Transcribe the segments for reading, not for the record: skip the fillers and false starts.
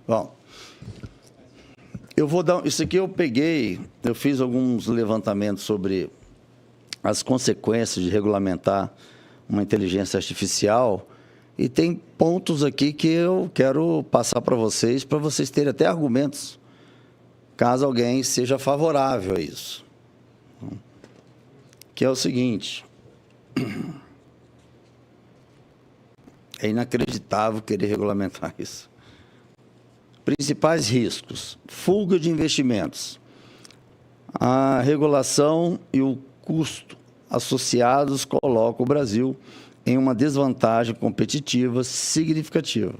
Bom, isso aqui eu fiz alguns levantamentos sobre as consequências de regulamentar uma inteligência artificial e tem pontos aqui que eu quero passar para vocês terem até argumentos, caso alguém seja favorável a isso. Que é o seguinte: é inacreditável querer regulamentar isso. Principais riscos: fuga de investimentos. A regulação e o custo associados colocam o Brasil em uma desvantagem competitiva significativa.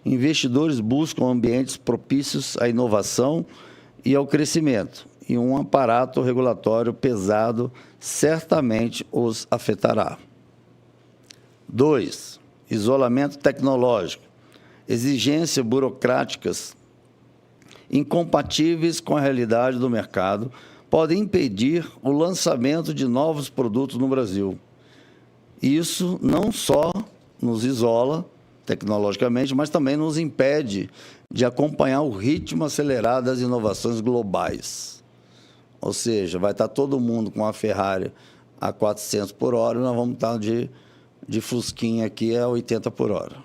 Investidores buscam ambientes propícios à inovação e ao crescimento, e um aparato regulatório pesado certamente os afetará. 2. Isolamento tecnológico. Exigências burocráticas incompatíveis com a realidade do mercado podem impedir o lançamento de novos produtos no Brasil. Isso não só nos isola tecnologicamente, mas também nos impede de acompanhar o ritmo acelerado das inovações globais. Ou seja, vai estar todo mundo com a Ferrari a 400 por hora e nós vamos estar de fusquinha aqui a 80 por hora.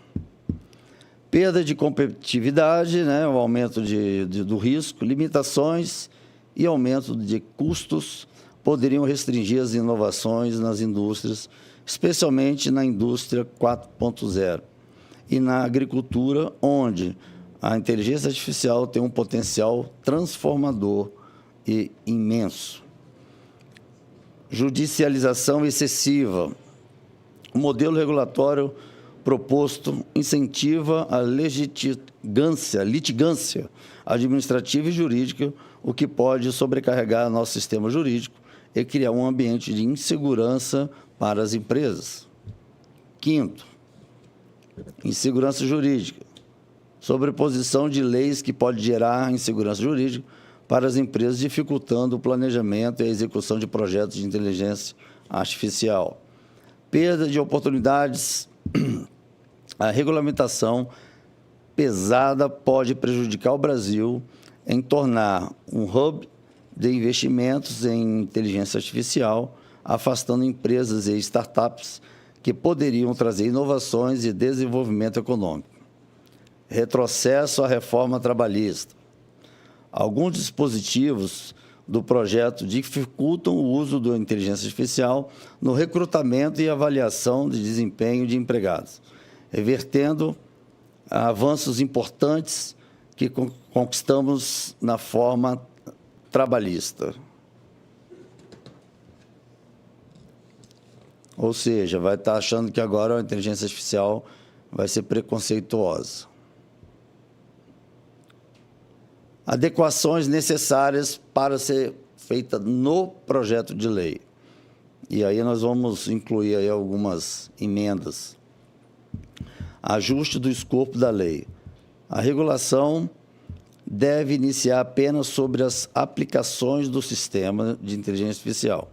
Perda de competitividade, né, o aumento do risco, limitações e aumento de custos poderiam restringir as inovações nas indústrias, especialmente na indústria 4.0 e na agricultura, onde a inteligência artificial tem um potencial transformador e imenso. Judicialização excessiva. O modelo regulatório proposto incentiva a litigância administrativa e jurídica, o que pode sobrecarregar nosso sistema jurídico e criar um ambiente de insegurança para as empresas. 5º, insegurança jurídica. Sobreposição de leis que pode gerar insegurança jurídica para as empresas, dificultando o planejamento e a execução de projetos de inteligência artificial. Perda de oportunidades. A regulamentação pesada pode prejudicar o Brasil em tornar um hub de investimentos em inteligência artificial, afastando empresas e startups que poderiam trazer inovações e desenvolvimento econômico. Retrocesso à reforma trabalhista. Alguns dispositivos do projeto dificultam o uso da inteligência artificial no recrutamento e avaliação de desempenho de empregados, revertendo avanços importantes que conquistamos na forma trabalhista. Ou seja, vai estar achando que agora a inteligência artificial vai ser preconceituosa. Adequações necessárias para ser feita no projeto de lei. E aí nós vamos incluir aí algumas emendas. Ajuste do escopo da lei. A regulação deve iniciar apenas sobre as aplicações do sistema de inteligência artificial,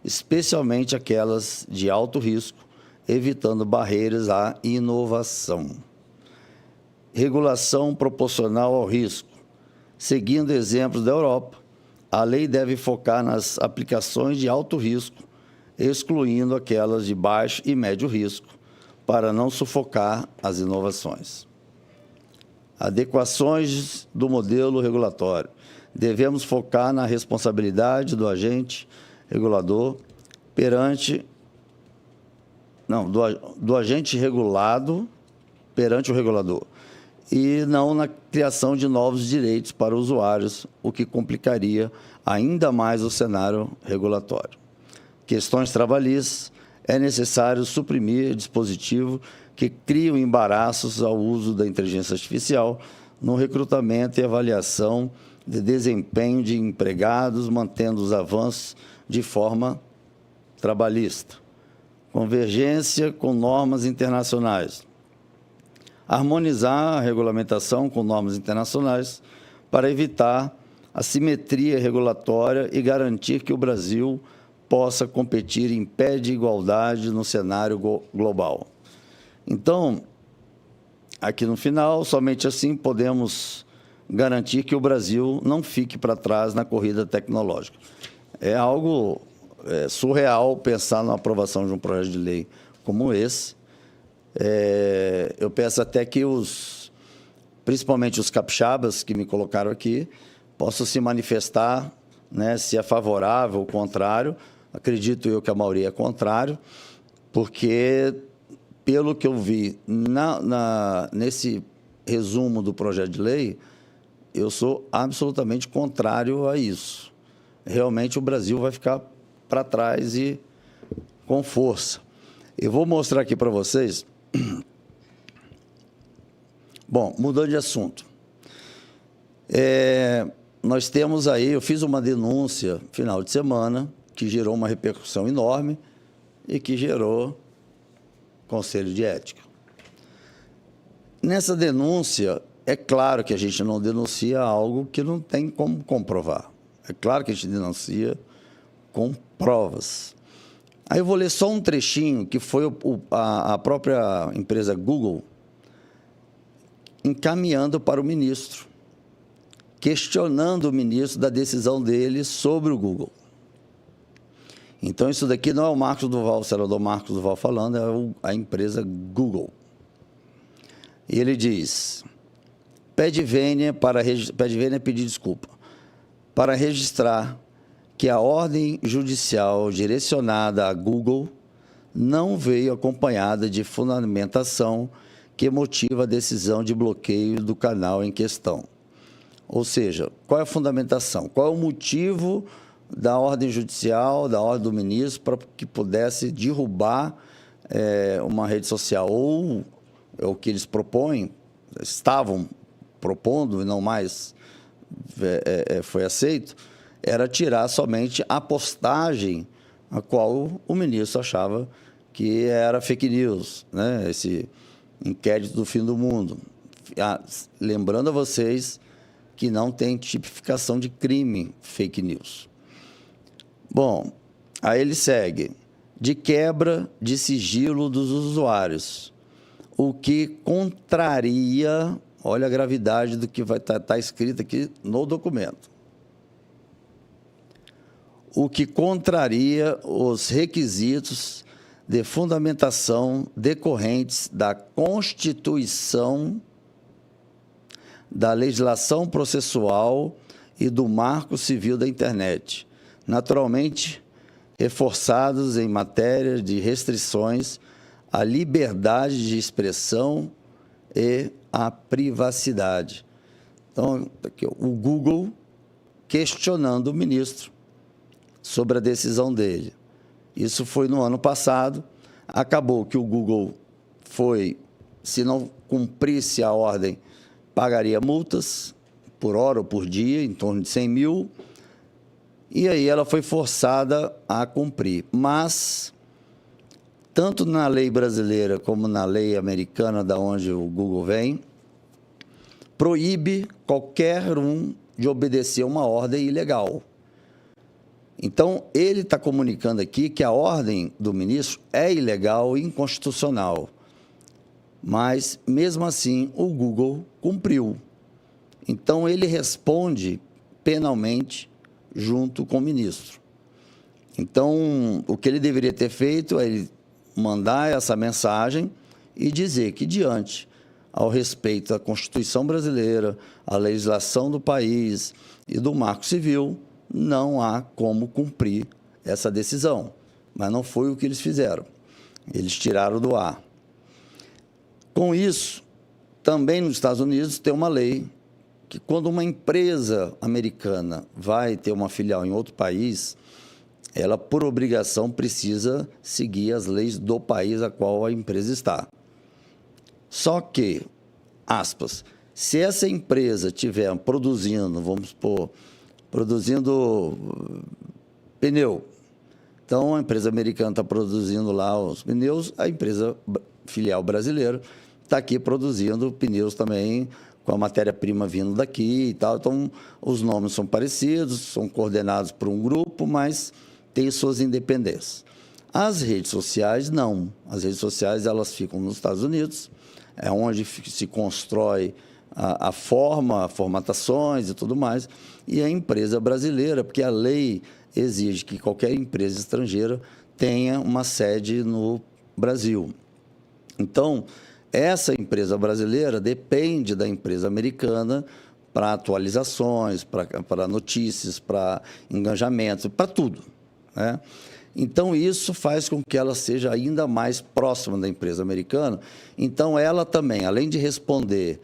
especialmente aquelas de alto risco, evitando barreiras à inovação. Regulação proporcional ao risco. Seguindo exemplos da Europa, a lei deve focar nas aplicações de alto risco, excluindo aquelas de baixo e médio risco, para não sufocar as inovações. Adequações do modelo regulatório. Devemos focar na responsabilidade do agente regulador do agente regulado perante o regulador, e não na criação de novos direitos para usuários, o que complicaria ainda mais o cenário regulatório. Questões trabalhistas. É necessário suprimir dispositivos que criam embaraços ao uso da inteligência artificial no recrutamento e avaliação de desempenho de empregados, mantendo os avanços de forma trabalhista. Convergência com normas internacionais. Harmonizar a regulamentação com normas internacionais para evitar assimetria regulatória e garantir que o Brasil possa competir em pé de igualdade no cenário global. Então, aqui no final, somente assim podemos garantir que o Brasil não fique para trás na corrida tecnológica. É algo surreal pensar na aprovação de um projeto de lei como esse. Eu peço até que principalmente os capixabas que me colocaram aqui, possam se manifestar, né, se é favorável ou contrário. Acredito eu que a maioria é contrário, porque, pelo que eu vi nesse resumo do projeto de lei, eu sou absolutamente contrário a isso. Realmente o Brasil vai ficar para trás e com força. Eu vou mostrar aqui para vocês. Bom, mudando de assunto. Nós temos aí, eu fiz uma denúncia final de semana, que gerou uma repercussão enorme e que gerou conselho de ética. Nessa denúncia, é claro que a gente não denuncia algo que não tem como comprovar. É claro que a gente denuncia com provas. Aí eu vou ler só um trechinho que foi a própria empresa Google encaminhando para o ministro, questionando o ministro da decisão dele sobre o Google. Então, isso daqui não é o Marcos Duval, o senador Marcos Duval falando, é a empresa Google. E ele diz, pede vênia pedir desculpa, para registrar que a ordem judicial direcionada a Google não veio acompanhada de fundamentação que motiva a decisão de bloqueio do canal em questão. Ou seja, qual é a fundamentação? Qual é o motivo da ordem judicial, da ordem do ministro, para que pudesse derrubar uma rede social? Ou é o que eles propõem, estavam propondo e não mais foi aceito, era tirar somente a postagem a qual o ministro achava que era fake news, né? Esse inquérito do fim do mundo. Lembrando a vocês que não tem tipificação de crime fake news. Bom, aí ele segue. De quebra de sigilo dos usuários, o que contraria, olha a gravidade do que vai estar escrito aqui no documento, o que contraria os requisitos de fundamentação decorrentes da Constituição, da legislação processual e do Marco Civil da Internet, naturalmente reforçados em matéria de restrições à liberdade de expressão e à privacidade. Então, aqui, o Google questionando o ministro sobre a decisão dele. Isso foi no ano passado. Acabou que o Google se não cumprisse a ordem, pagaria multas por hora ou por dia, em torno de 100 mil, e aí ela foi forçada a cumprir. Mas, tanto na lei brasileira como na lei americana, da onde o Google vem, proíbe qualquer um de obedecer uma ordem ilegal. Então, ele está comunicando aqui que a ordem do ministro é ilegal e inconstitucional. Mas, mesmo assim, o Google cumpriu. Então, ele responde penalmente junto com o ministro. Então, o que ele deveria ter feito é ele mandar essa mensagem e dizer que, diante ao respeito da Constituição brasileira, a legislação do país e do Marco Civil, não há como cumprir essa decisão. Mas não foi o que eles fizeram. Eles tiraram do ar. Com isso, também nos Estados Unidos tem uma lei que, quando uma empresa americana vai ter uma filial em outro país, ela, por obrigação, precisa seguir as leis do país a qual a empresa está. Só que, aspas, se essa empresa estiver produzindo, vamos supor, produzindo pneu, então a empresa americana está produzindo lá os pneus, a empresa filial brasileira está aqui produzindo pneus também, com a matéria-prima vindo daqui e tal. Então, os nomes são parecidos, são coordenados por um grupo, mas têm suas independências. As redes sociais, não. As redes sociais, elas ficam nos Estados Unidos, é onde se constrói a forma, formatações e tudo mais, e a empresa brasileira, porque a lei exige que qualquer empresa estrangeira tenha uma sede no Brasil. Então, essa empresa brasileira depende da empresa americana para atualizações, para notícias, para engajamentos, para tudo, né? Então, isso faz com que ela seja ainda mais próxima da empresa americana. Então, ela também, além de responder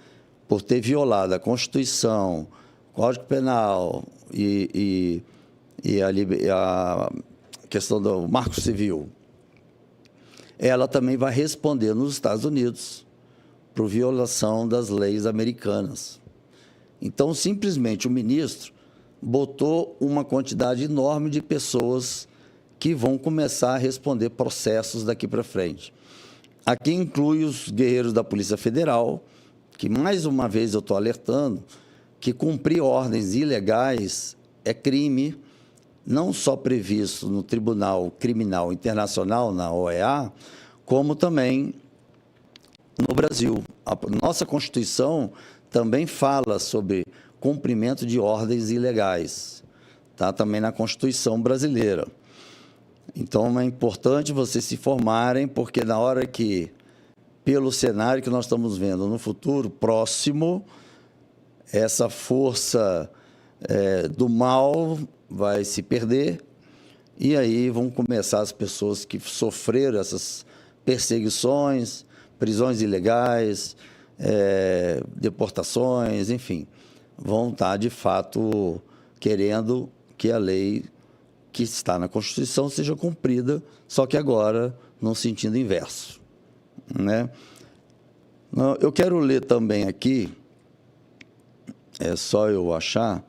por ter violado a Constituição, Código Penal e a questão do Marco Civil, ela também vai responder nos Estados Unidos por violação das leis americanas. Então, simplesmente, o ministro botou uma quantidade enorme de pessoas que vão começar a responder processos daqui para frente. Aqui inclui os guerreiros da Polícia Federal, que, mais uma vez, eu estou alertando que cumprir ordens ilegais é crime, não só previsto no Tribunal Criminal Internacional, na OEA, como também no Brasil. A nossa Constituição também fala sobre cumprimento de ordens ilegais, tá? Também na Constituição brasileira. Então, é importante vocês se formarem, porque na hora que, pelo cenário que nós estamos vendo no futuro próximo, essa força do mal vai se perder, e aí vão começar as pessoas que sofreram essas perseguições, prisões ilegais, deportações, enfim, vão estar, de fato, querendo que a lei que está na Constituição seja cumprida, só que agora no sentido inverso, né? Eu quero ler também aqui, é só eu achar,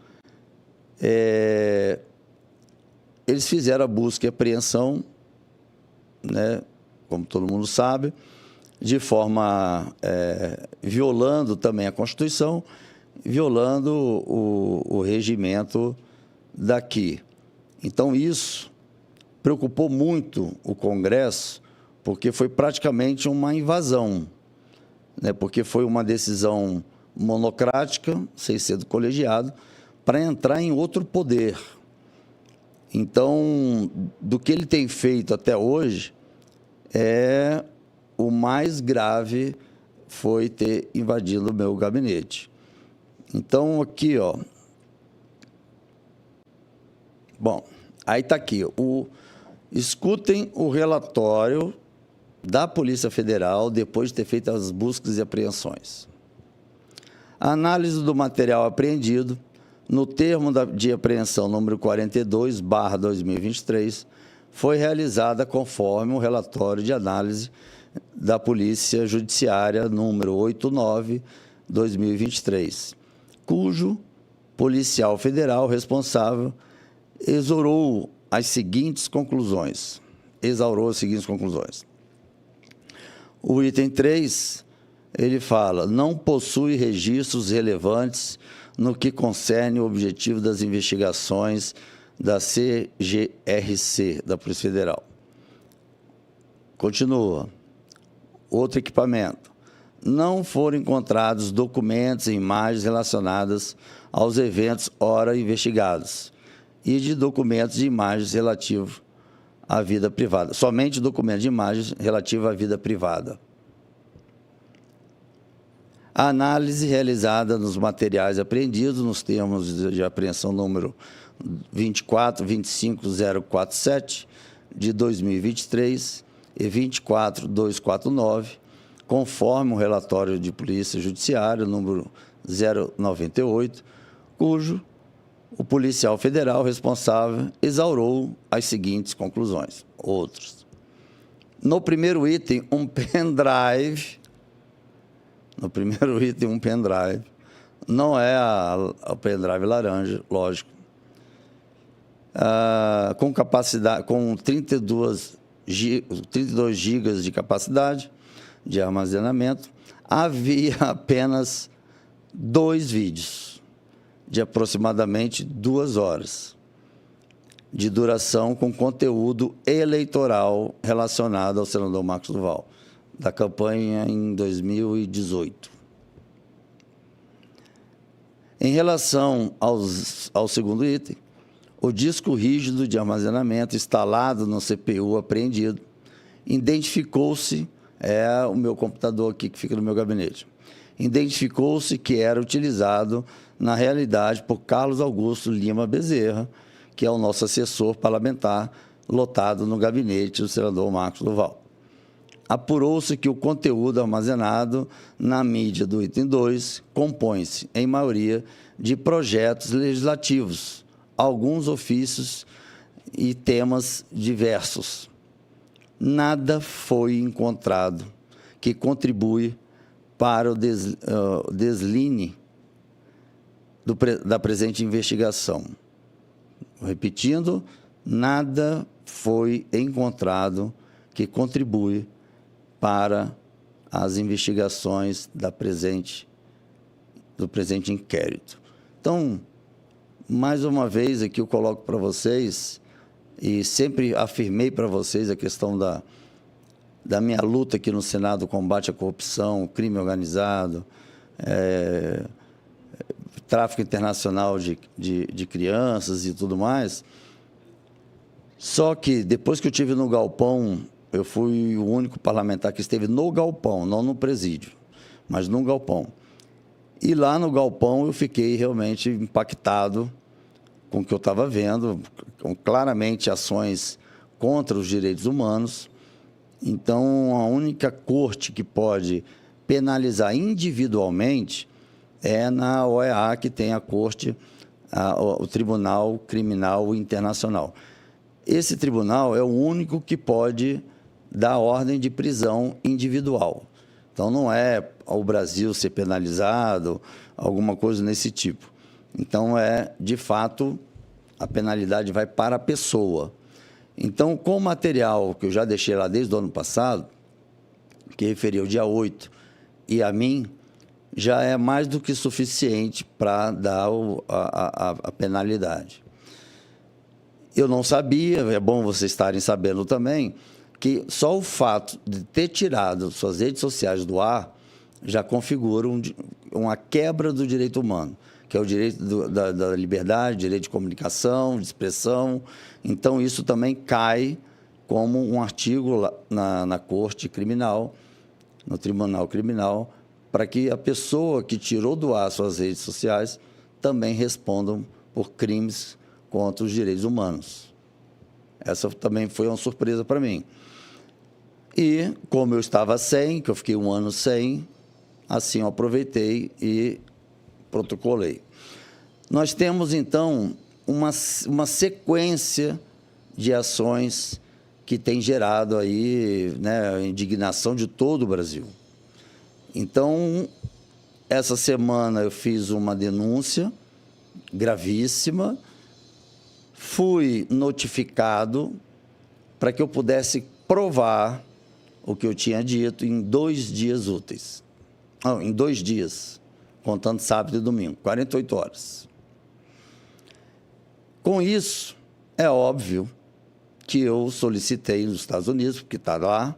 eles fizeram a busca e apreensão, né, como todo mundo sabe, de forma violando também a Constituição, violando o regimento daqui. Então, isso preocupou muito o Congresso, porque foi praticamente uma invasão, né? Porque foi uma decisão monocrática, sem ser do colegiado, para entrar em outro poder. Então, do que ele tem feito até hoje, o mais grave foi ter invadido o meu gabinete. Então, aqui, ó. Bom, aí está aqui. Escutem o relatório da Polícia Federal depois de ter feito as buscas e apreensões. A análise do material apreendido no termo de apreensão número 42/2023 foi realizada conforme o relatório de análise da Polícia Judiciária número 89/2023, cujo policial federal responsável exaurou as seguintes conclusões. O item 3, ele fala, não possui registros relevantes no que concerne o objetivo das investigações da CGRC, da Polícia Federal. Continua. Outro equipamento. Não foram encontrados documentos e imagens relacionadas aos eventos ora investigados e de documentos e imagens relativos à vida privada. Somente documentos de imagens relativos à vida privada. A análise realizada nos materiais apreendidos nos termos de apreensão número 2425047 de 2023 e 24249, conforme o relatório de Polícia Judiciária número 098, cujo o policial federal responsável exaurou as seguintes conclusões. Outros. No primeiro item, um pendrive. Não é a pendrive laranja, lógico. Com capacidade, com 32 GB de capacidade de armazenamento, havia apenas 2 vídeos de aproximadamente 2 horas de duração com conteúdo eleitoral relacionado ao senador Marcos Duval, da campanha em 2018. Em relação ao segundo item, o disco rígido de armazenamento instalado no CPU apreendido identificou-se, é o meu computador aqui que fica no meu gabinete, identificou-se que era utilizado, na realidade, por Carlos Augusto Lima Bezerra, que é o nosso assessor parlamentar, lotado no gabinete do senador Marcos Duval. Apurou-se que o conteúdo armazenado na mídia do item 2 compõe-se, em maioria, de projetos legislativos, alguns ofícios e temas diversos. Nada foi encontrado que contribui para o desline da presente investigação. Repetindo, nada foi encontrado que contribui para as investigações do presente inquérito. Então, mais uma vez aqui eu coloco para vocês, e sempre afirmei para vocês a questão da minha luta aqui no Senado, combate à corrupção, crime organizado, tráfico internacional de crianças e tudo mais. Só que depois que eu estive no galpão, eu fui o único parlamentar que esteve no galpão, não no presídio, mas no galpão. E lá no galpão eu fiquei realmente impactado com o que eu estava vendo, com claramente ações contra os direitos humanos. Então, a única corte que pode penalizar individualmente é na OEA, que tem a corte, o Tribunal Criminal Internacional. Esse tribunal é o único que pode dar ordem de prisão individual. Então, não é o Brasil ser penalizado, alguma coisa nesse tipo. Então, de fato, a penalidade vai para a pessoa. Então, com o material que eu já deixei lá desde o ano passado, que referia ao dia 8, e a mim, já é mais do que suficiente para dar a penalidade. Eu não sabia, é bom vocês estarem sabendo também, que só o fato de ter tirado suas redes sociais do ar já configura uma quebra do direito humano, que é o direito da liberdade, direito de comunicação, de expressão. Então, isso também cai como um artigo na Corte Criminal, no Tribunal Criminal, para que a pessoa que tirou do ar suas redes sociais também responda por crimes contra os direitos humanos. Essa também foi uma surpresa para mim. E, como eu estava sem, que eu fiquei um ano sem, assim eu aproveitei e protocolei. Nós temos, então, uma sequência de ações que tem gerado aí, né, a indignação de todo o Brasil. Então, essa semana eu fiz uma denúncia gravíssima, fui notificado para que eu pudesse provar o que eu tinha dito em 2 dias úteis. Não, em 2 dias, contando sábado e domingo, 48 horas. Com isso, é óbvio que eu solicitei nos Estados Unidos, porque está lá,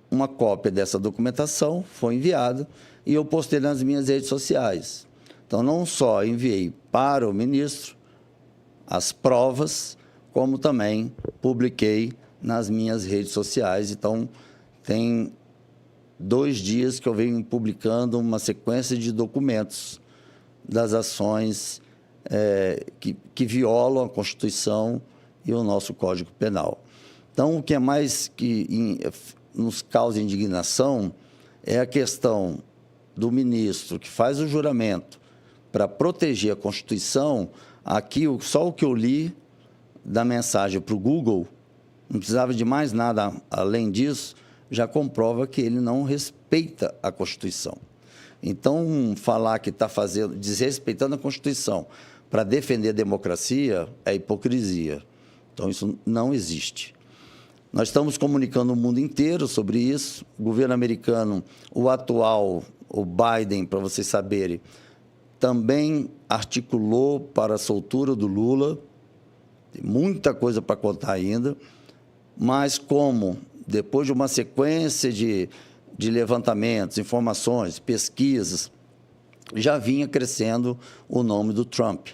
uma cópia dessa documentação, foi enviada, e eu postei nas minhas redes sociais. Então, não só enviei para o ministro as provas, como também publiquei nas minhas redes sociais. Então, tem 2 dias que eu venho publicando uma sequência de documentos das ações que violam a Constituição e o nosso Código Penal. Então, o que é mais que nos causa indignação é a questão do ministro que faz o juramento para proteger a Constituição. Aqui, só o que eu li da mensagem para o Google, não precisava de mais nada além disso, já comprova que ele não respeita a Constituição. Então, falar que está desrespeitando a Constituição para defender a democracia é hipocrisia. Então, isso não existe. Nós estamos comunicando o mundo inteiro sobre isso. O governo americano, o atual, o Biden, para vocês saberem, também articulou para a soltura do Lula. Tem muita coisa para contar ainda, mas como, depois de uma sequência de levantamentos, informações, pesquisas, já vinha crescendo o nome do Trump.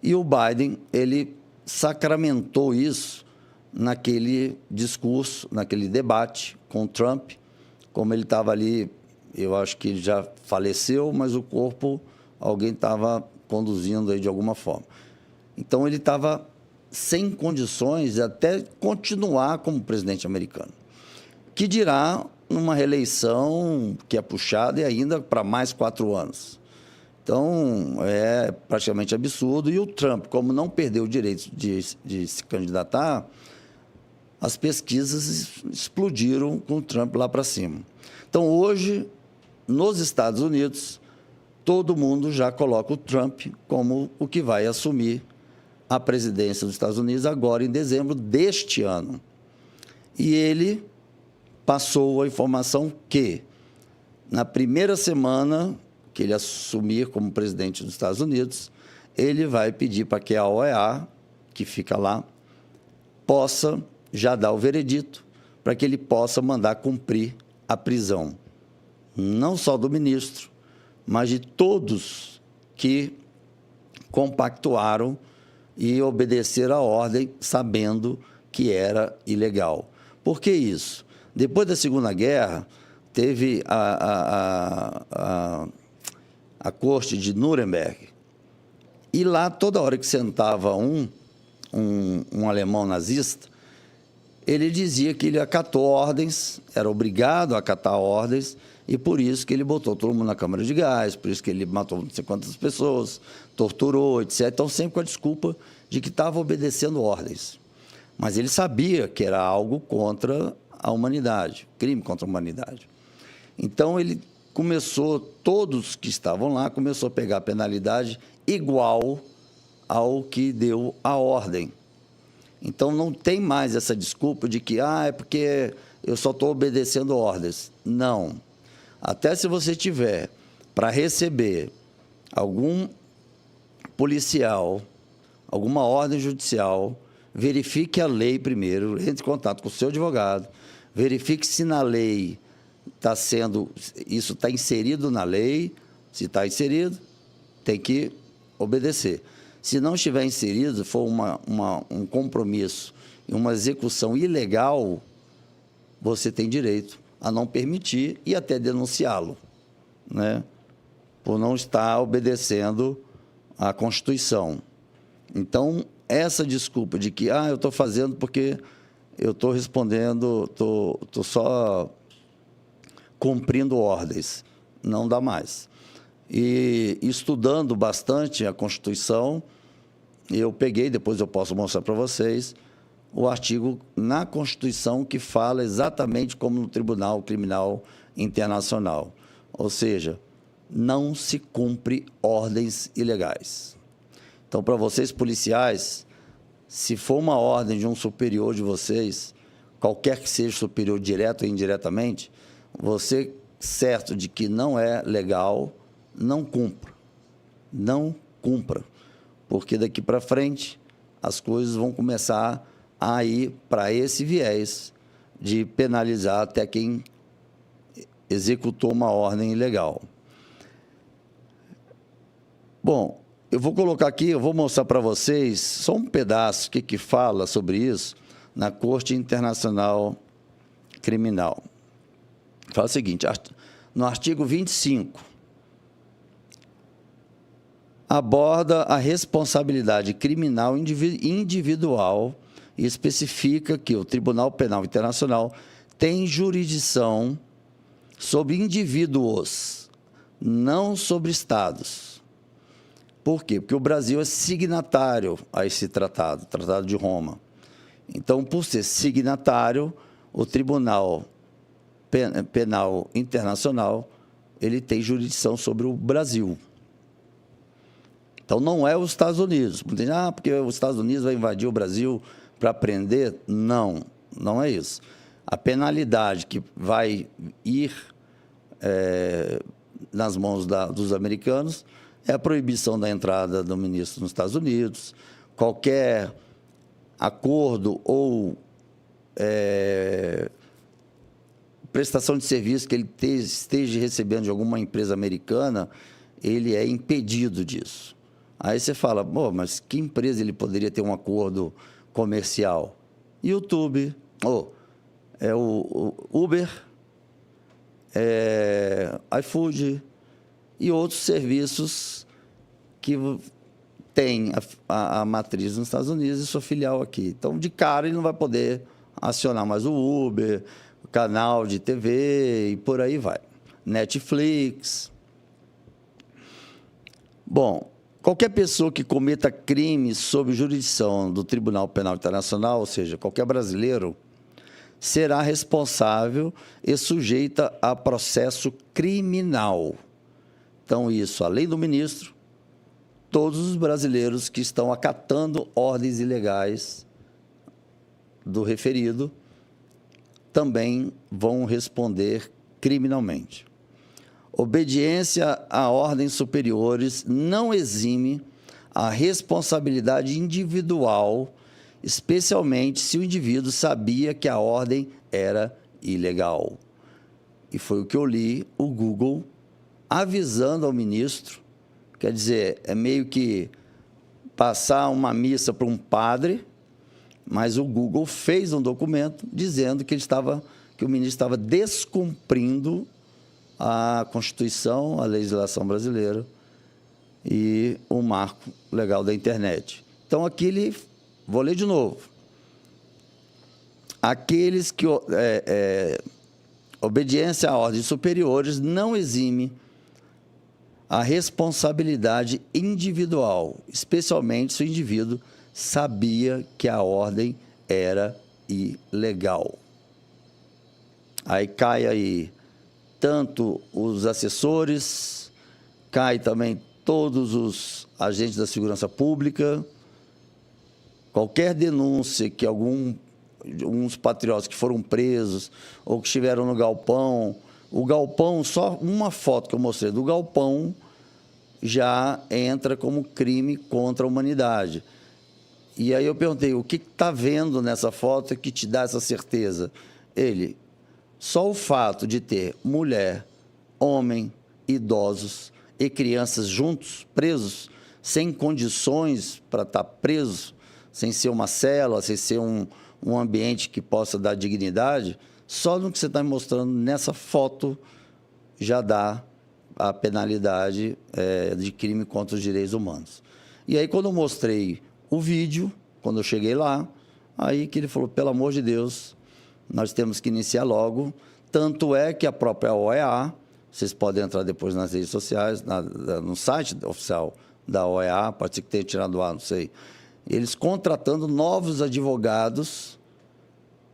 E o Biden, ele sacramentou isso naquele discurso, naquele debate com o Trump, como ele estava ali, eu acho que ele já faleceu, mas o corpo alguém estava conduzindo aí de alguma forma. Então, ele estava sem condições de até continuar como presidente americano. Que dirá numa reeleição que é puxada e ainda para mais 4 anos. Então, é praticamente absurdo. E o Trump, como não perdeu o direito de se candidatar, as pesquisas explodiram com o Trump lá para cima. Então, hoje, nos Estados Unidos, todo mundo já coloca o Trump como o que vai assumir a presidência dos Estados Unidos agora em dezembro deste ano. E ele passou a informação que, na primeira semana que ele assumir como presidente dos Estados Unidos, ele vai pedir para que a OEA, que fica lá, possa já dar o veredito para que ele possa mandar cumprir a prisão, não só do ministro, mas de todos que compactuaram e obedeceram a ordem sabendo que era ilegal. Por que isso? Depois da Segunda Guerra, teve a corte de Nuremberg, e lá, toda hora que sentava um alemão nazista, ele dizia que ele acatou ordens, era obrigado a acatar ordens, e por isso que ele botou todo mundo na câmara de gás, por isso que ele matou não sei quantas pessoas, torturou, etc. Então, sempre com a desculpa de que estava obedecendo ordens. Mas ele sabia que era algo contra a humanidade, crime contra a humanidade. Então, ele começou, todos que estavam lá, começou a pegar a penalidade igual ao que deu a ordem. Então, não tem mais essa desculpa de que é porque eu só estou obedecendo ordens. Não. Até se você tiver para receber algum policial, alguma ordem judicial, verifique a lei primeiro, entre em contato com o seu advogado, verifique se na lei isso está inserido na lei. Se está inserido, tem que obedecer. Se não estiver inserido, for um compromisso e uma execução ilegal, você tem direito a não permitir e até denunciá-lo, né? Por não estar obedecendo à Constituição. Então, essa desculpa de que eu estou fazendo porque eu estou respondendo, estou só cumprindo ordens, não dá mais. E estudando bastante a Constituição, eu peguei, depois eu posso mostrar para vocês, o artigo na Constituição que fala exatamente como no Tribunal Criminal Internacional. Ou seja, não se cumpre ordens ilegais. Então, para vocês policiais, se for uma ordem de um superior de vocês, qualquer que seja superior, direto ou indiretamente, você, certo de que não é legal, não cumpra. Não cumpra. Porque daqui para frente, as coisas vão começar a ir para esse viés de penalizar até quem executou uma ordem ilegal. Bom, eu vou colocar aqui, eu vou mostrar para vocês só um pedaço que fala sobre isso na Corte Internacional Criminal. Fala o seguinte, no artigo 25, aborda a responsabilidade criminal individual e especifica que o Tribunal Penal Internacional tem jurisdição sobre indivíduos, não sobre estados. Por quê? Porque o Brasil é signatário a esse tratado, Tratado de Roma. Então, por ser signatário, o Tribunal Penal Internacional, ele tem jurisdição sobre o Brasil. Então, não é os Estados Unidos. Porque os Estados Unidos vai invadir o Brasil para prender? Não, não é isso. A penalidade que vai ir nas mãos dos americanos é a proibição da entrada do ministro nos Estados Unidos, qualquer acordo ou prestação de serviço que ele esteja recebendo de alguma empresa americana, ele é impedido disso. Aí você fala, pô, mas que empresa ele poderia ter um acordo comercial? YouTube, o Uber, iFood e outros serviços que tem a matriz nos Estados Unidos e sua filial aqui. Então, de cara, ele não vai poder acionar mais o Uber, o canal de TV e por aí vai. Netflix. Bom, qualquer pessoa que cometa crime sob jurisdição do Tribunal Penal Internacional, ou seja, qualquer brasileiro, será responsável e sujeita a processo criminal. Então, isso, além do ministro, todos os brasileiros que estão acatando ordens ilegais do referido também vão responder criminalmente. Obediência a ordens superiores não exime a responsabilidade individual, especialmente se o indivíduo sabia que a ordem era ilegal. E foi o que eu li, o Google avisando ao ministro. Quer dizer, é meio que passar uma missa para um padre, mas o Google fez um documento dizendo que o ministro estava descumprindo a Constituição, a legislação brasileira e o marco legal da internet. Então, aqui vou ler de novo. Aqueles que obediência a ordens superiores não exime a responsabilidade individual, especialmente se o indivíduo sabia que a ordem era ilegal. Aí cai aí tanto os assessores, cai também todos os agentes da segurança pública, qualquer denúncia que uns patriotas que foram presos ou que estiveram no galpão, o galpão, só uma foto que eu mostrei do galpão já entra como crime contra a humanidade. E aí eu perguntei, o que está vendo nessa foto que te dá essa certeza? Só o fato de ter mulher, homem, idosos e crianças juntos, presos, sem condições para estar presos, sem ser uma cela, sem ser um ambiente que possa dar dignidade, só no que você está me mostrando nessa foto já dá a penalidade de crime contra os direitos humanos. E aí, quando eu mostrei o vídeo, quando eu cheguei lá, aí que ele falou, pelo amor de Deus, nós temos que iniciar logo. Tanto é que a própria OEA, vocês podem entrar depois nas redes sociais, no site oficial da OEA, pode ser que tenha tirado do ar, não sei, eles contratando novos advogados.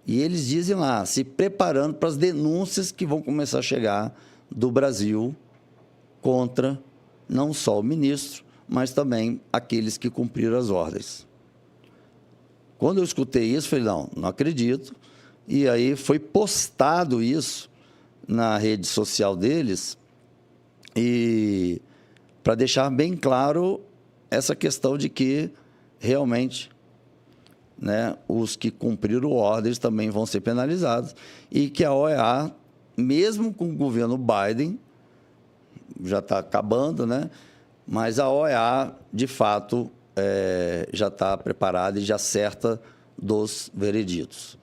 E eles dizem lá, se preparando para as denúncias que vão começar a chegar do Brasil contra não só o ministro, mas também aqueles que cumpriram as ordens. Quando eu escutei isso, falei, não acredito. E aí foi postado isso na rede social deles, e para deixar bem claro essa questão de que realmente, né, os que cumpriram ordens também vão ser penalizados, e que a OEA, mesmo com o governo Biden, já está acabando, né, mas a OEA, de fato, já está preparada e já certa dos vereditos.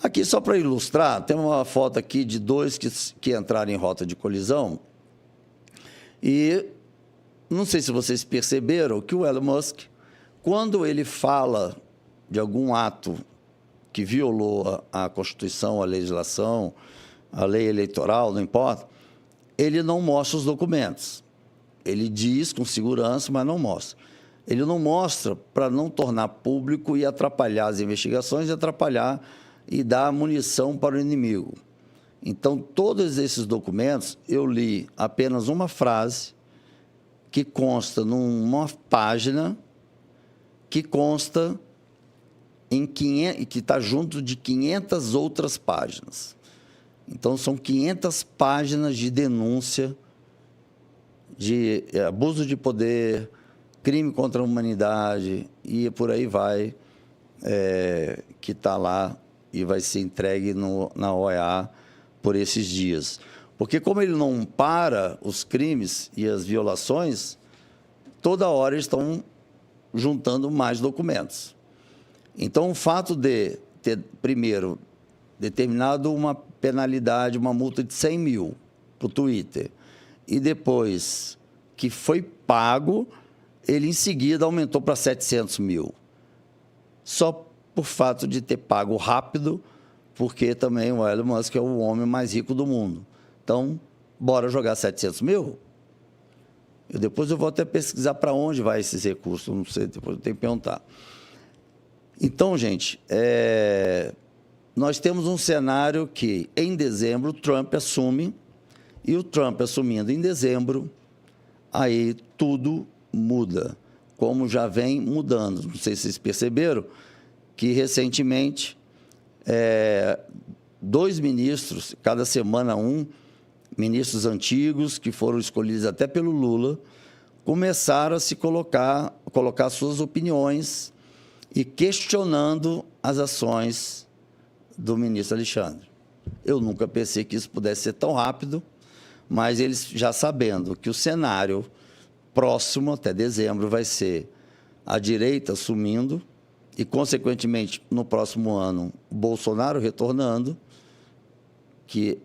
Aqui, só para ilustrar, tem uma foto aqui de dois que entraram em rota de colisão, e não sei se vocês perceberam que o Elon Musk, quando ele fala de algum ato que violou a Constituição, a legislação, a lei eleitoral, não importa, ele não mostra os documentos. Ele diz com segurança, mas não mostra. Ele não mostra para não tornar público e atrapalhar as investigações, e dar munição para o inimigo. Então, todos esses documentos, eu li apenas uma frase que consta numa página que consta que está junto de 500 outras páginas. Então, são 500 páginas de denúncia de abuso de poder, crime contra a humanidade e por aí vai, que está lá e vai ser entregue na OEA por esses dias. Porque como ele não para os crimes e as violações, toda hora eles estão juntando mais documentos. Então, o fato de ter, primeiro, determinado uma penalidade, uma multa de 100 mil para o Twitter, e depois que foi pago, ele em seguida aumentou para 700 mil. Só por fato de ter pago rápido, porque também o Elon Musk é o homem mais rico do mundo. Então, bora jogar 700 mil? Depois eu vou até pesquisar para onde vai esses recursos, não sei, depois eu tenho que perguntar. Então, gente, nós temos um cenário que, em dezembro, o Trump assume, e o Trump assumindo em dezembro, aí tudo muda, como já vem mudando. Não sei se vocês perceberam que, recentemente, 2 ministros, cada semana ministros antigos, que foram escolhidos até pelo Lula, começaram a se colocar suas opiniões e questionando as ações do ministro Alexandre. Eu nunca pensei que isso pudesse ser tão rápido, mas eles já sabendo que o cenário próximo, até dezembro, vai ser a direita assumindo e, consequentemente, no próximo ano, Bolsonaro retornando, que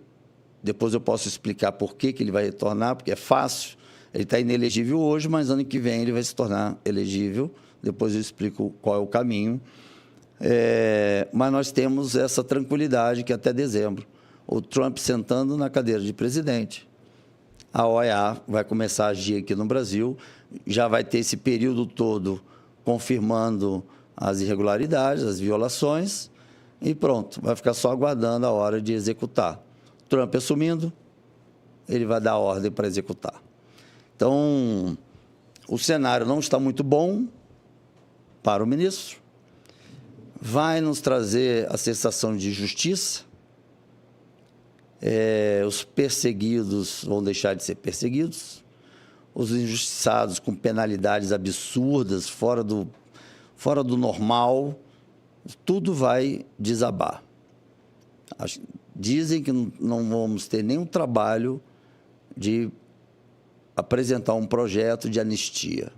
depois eu posso explicar por que ele vai retornar, porque é fácil. Ele está inelegível hoje, mas ano que vem ele vai se tornar elegível. Depois eu explico qual é o caminho. Mas nós temos essa tranquilidade que até dezembro, o Trump sentando na cadeira de presidente, a OEA vai começar a agir aqui no Brasil, já vai ter esse período todo confirmando as irregularidades, as violações, e pronto, vai ficar só aguardando a hora de executar. Trump assumindo, ele vai dar ordem para executar. Então, o cenário não está muito bom para o ministro, vai nos trazer a sensação de justiça, os perseguidos vão deixar de ser perseguidos, os injustiçados com penalidades absurdas, fora do normal, tudo vai desabar. Dizem que não vamos ter nenhum trabalho de apresentar um projeto de anistia,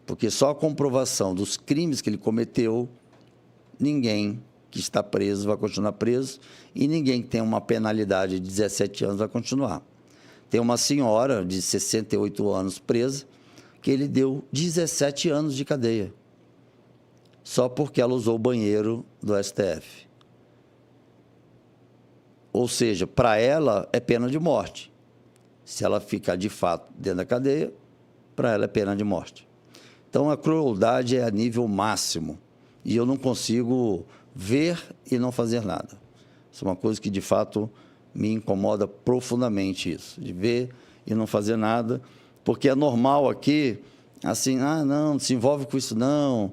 porque só a comprovação dos crimes que ele cometeu, ninguém que está preso vai continuar preso e ninguém que tem uma penalidade de 17 anos vai continuar. Tem uma senhora de 68 anos presa que ele deu 17 anos de cadeia, só porque ela usou o banheiro do STF. Ou seja, para ela é pena de morte. Se ela ficar de fato dentro da cadeia, para ela é pena de morte. Então a crueldade é a nível máximo e eu não consigo ver e não fazer nada. Isso é uma coisa que de fato me incomoda profundamente, isso, de ver e não fazer nada, porque é normal aqui, assim, não se envolve com isso não,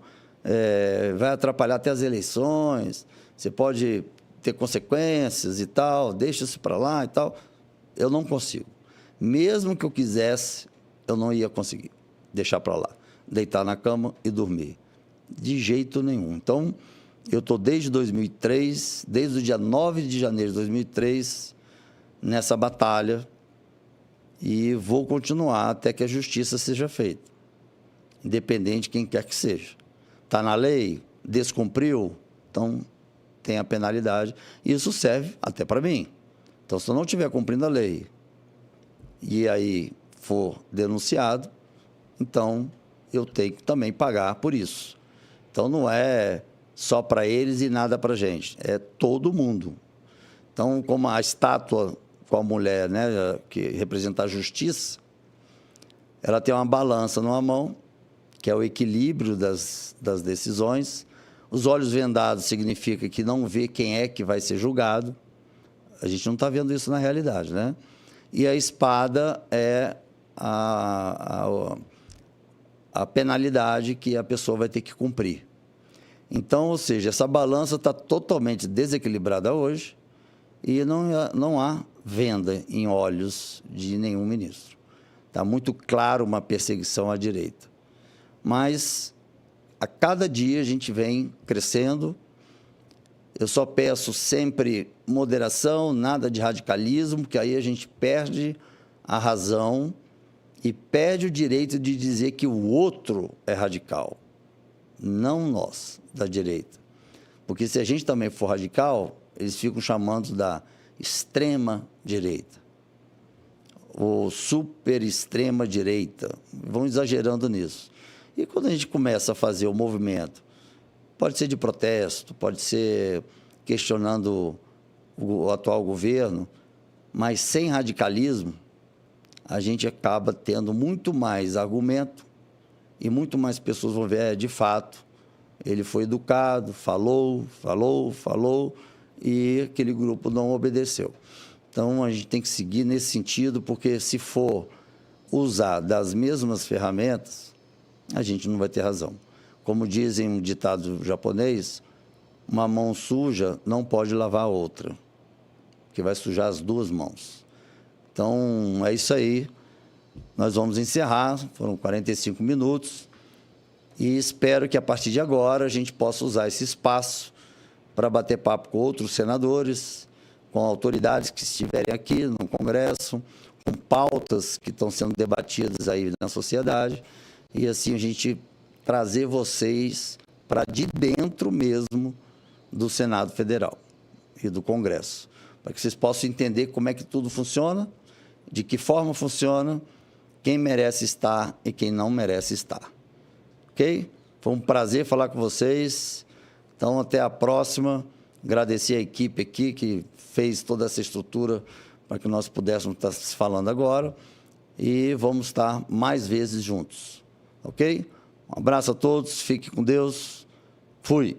vai atrapalhar até as eleições, você pode ter consequências e tal, deixa isso para lá e tal. Eu não consigo. Mesmo que eu quisesse, eu não ia conseguir deixar para lá, deitar na cama e dormir. De jeito nenhum. Então, eu estou desde 2003, desde o dia 9 de janeiro de 2003, nessa batalha e vou continuar até que a justiça seja feita, independente de quem quer que seja. Está na lei, descumpriu, então tem a penalidade. E isso serve até para mim. Então, se eu não estiver cumprindo a lei e aí for denunciado, então eu tenho que também pagar por isso. Então, não é só para eles e nada para a gente, é todo mundo. Então, como a estátua com a mulher, né, que representa a justiça, ela tem uma balança numa mão, que é o equilíbrio das decisões. Os olhos vendados significa que não vê quem é que vai ser julgado. A gente não está vendo isso na realidade, né? E a espada é a penalidade que a pessoa vai ter que cumprir. Então, ou seja, essa balança está totalmente desequilibrada hoje e não há venda em olhos de nenhum ministro. Está muito claro uma perseguição à direita. Mas, a cada dia, a gente vem crescendo Eu só peço sempre moderação, nada de radicalismo, que aí a gente perde a razão e perde o direito de dizer que o outro é radical, não nós, da direita. Porque se a gente também for radical, eles ficam chamando da extrema direita, ou super extrema direita, vão exagerando nisso. E quando a gente começa a fazer o movimento, pode ser de protesto, pode ser questionando o atual governo, mas sem radicalismo, a gente acaba tendo muito mais argumento e muito mais pessoas vão ver, de fato, ele foi educado, falou, e aquele grupo não obedeceu. Então, a gente tem que seguir nesse sentido, porque se for usar das mesmas ferramentas, a gente não vai ter razão. Como dizem um ditado japonês, uma mão suja não pode lavar a outra, porque vai sujar as duas mãos. Então, é isso aí. Nós vamos encerrar, foram 45 minutos, e espero que a partir de agora a gente possa usar esse espaço para bater papo com outros senadores, com autoridades que estiverem aqui no Congresso, com pautas que estão sendo debatidas aí na sociedade, e assim a gente trazer vocês para de dentro mesmo do Senado Federal e do Congresso, para que vocês possam entender como é que tudo funciona, de que forma funciona, quem merece estar e quem não merece estar. Ok? Foi um prazer falar com vocês. Então, até a próxima. Agradecer a equipe aqui que fez toda essa estrutura para que nós pudéssemos estar se falando agora. E vamos estar mais vezes juntos. Ok? Um abraço a todos. Fique com Deus. Fui.